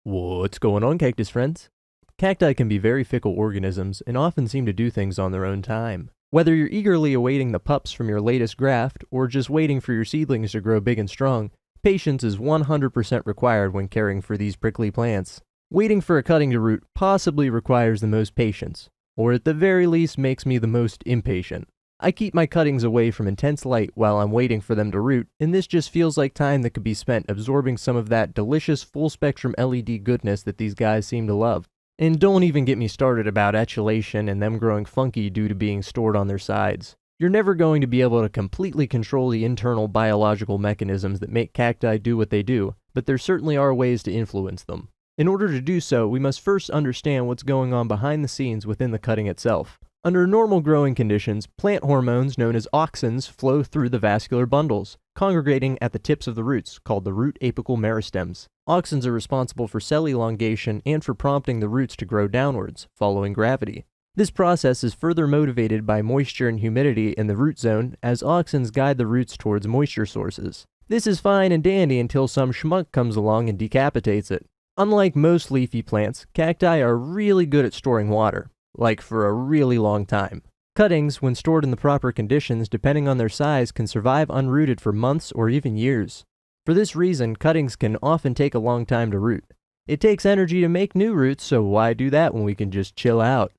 What's going on, cactus friends? Cacti can be very fickle organisms and often seem to do things on their own time. Whether you're eagerly awaiting the pups from your latest graft or just waiting for your seedlings to grow big and strong, patience is 100% required when caring for these prickly plants. Waiting for a cutting to root possibly requires the most patience, or at the very least makes me the most impatient. I keep my cuttings away from intense light while I'm waiting for them to root, and this just feels like time that could be spent absorbing some of that delicious full-spectrum LED goodness that these guys seem to love. And don't even get me started about etulation and them growing funky due to being stored on their sides. You're never going to be able to completely control the internal biological mechanisms that make cacti do what they do, but there certainly are ways to influence them. In order to do so, we must first understand what's going on behind the scenes within the cutting itself. Under normal growing conditions, plant hormones known as auxins flow through the vascular bundles, congregating at the tips of the roots, called the root apical meristems. Auxins are responsible for cell elongation and for prompting the roots to grow downwards, following gravity. This process is further motivated by moisture and humidity in the root zone, as auxins guide the roots towards moisture sources. This is fine and dandy until some schmuck comes along and decapitates it. Unlike most leafy plants, cacti are really good at storing water. Like for a really long time. Cuttings, when stored in the proper conditions, depending on their size, can survive unrooted for months or even years. For this reason, cuttings can often take a long time to root. It takes energy to make new roots, so why do that when we can just chill out?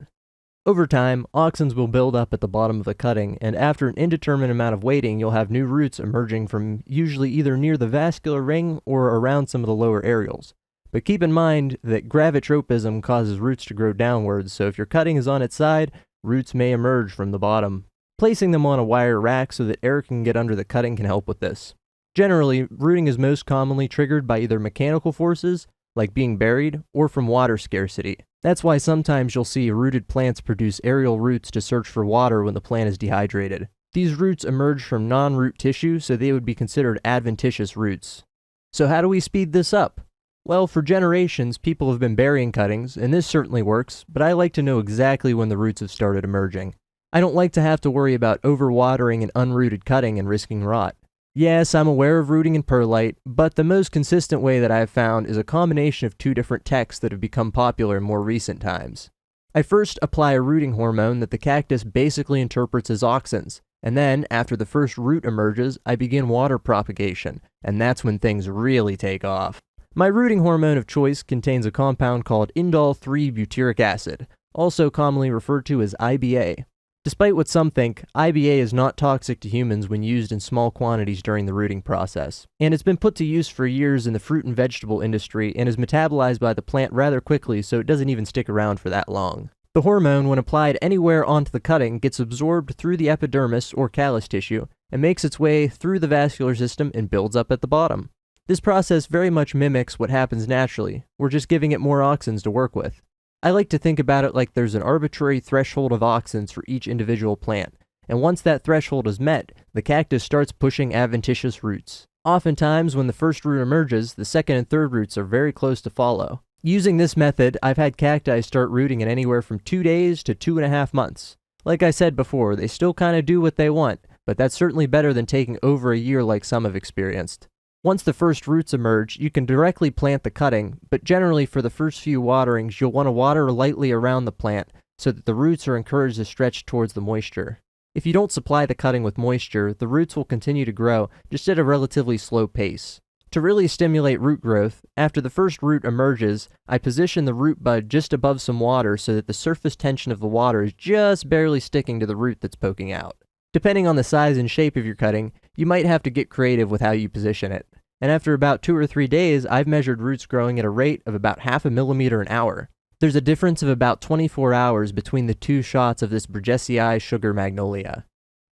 Over time, auxins will build up at the bottom of the cutting, and after an indeterminate amount of waiting, you'll have new roots emerging from usually either near the vascular ring or around some of the lower areoles. But keep in mind that gravitropism causes roots to grow downwards, so if your cutting is on its side, roots may emerge from the bottom. Placing them on a wire rack so that air can get under the cutting can help with this. Generally, rooting is most commonly triggered by either mechanical forces, like being buried, or from water scarcity. That's why sometimes you'll see rooted plants produce aerial roots to search for water when the plant is dehydrated. These roots emerge from non-root tissue, so they would be considered adventitious roots. So how do we speed this up? Well, for generations, people have been burying cuttings, and this certainly works, but I like to know exactly when the roots have started emerging. I don't like to have to worry about overwatering an unrooted cutting and risking rot. Yes, I'm aware of rooting in perlite, but the most consistent way that I have found is a combination of two different techs that have become popular in more recent times. I first apply a rooting hormone that the cactus basically interprets as auxins, and then, after the first root emerges, I begin water propagation, and that's when things really take off. My rooting hormone of choice contains a compound called indole-3-butyric acid, also commonly referred to as IBA. Despite what some think, IBA is not toxic to humans when used in small quantities during the rooting process, and it's been put to use for years in the fruit and vegetable industry and is metabolized by the plant rather quickly, so it doesn't even stick around for that long. The hormone, when applied anywhere onto the cutting, gets absorbed through the epidermis or callus tissue and makes its way through the vascular system and builds up at the bottom. This process very much mimics what happens naturally. We're just giving it more auxins to work with. I like to think about it like there's an arbitrary threshold of auxins for each individual plant, and once that threshold is met, the cactus starts pushing adventitious roots. Oftentimes, when the first root emerges, the second and third roots are very close to follow. Using this method, I've had cacti start rooting in anywhere from 2 days to 2.5 months. Like I said before, they still kind of do what they want, but that's certainly better than taking over a year like some have experienced. Once the first roots emerge, you can directly plant the cutting, but generally for the first few waterings, you'll want to water lightly around the plant so that the roots are encouraged to stretch towards the moisture. If you don't supply the cutting with moisture, the roots will continue to grow, just at a relatively slow pace. To really stimulate root growth, after the first root emerges, I position the root bud just above some water so that the surface tension of the water is just barely sticking to the root that's poking out. Depending on the size and shape of your cutting, you might have to get creative with how you position it. And after about 2 or 3 days, I've measured roots growing at a rate of about 0.5 millimeter an hour. There's a difference of about 24 hours between the two shots of this Burgessii sugar magnolia.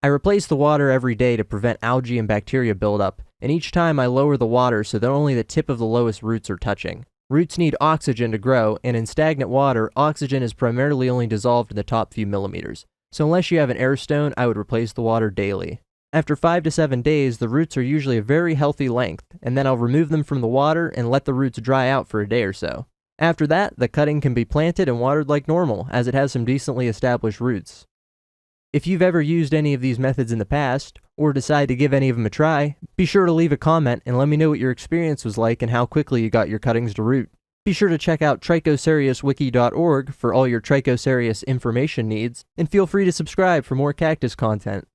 I replace the water every day to prevent algae and bacteria buildup, and each time I lower the water so that only the tip of the lowest roots are touching. Roots need oxygen to grow, and in stagnant water, oxygen is primarily only dissolved in the top few millimeters. So unless you have an air stone, I would replace the water daily. After 5 to 7 days, the roots are usually a very healthy length, and then I'll remove them from the water and let the roots dry out for a day or so. After that, the cutting can be planted and watered like normal, as it has some decently established roots. If you've ever used any of these methods in the past, or decide to give any of them a try, be sure to leave a comment and let me know what your experience was like and how quickly you got your cuttings to root. Be sure to check out trichocereuswiki.org for all your Trichocereus information needs, and feel free to subscribe for more cactus content.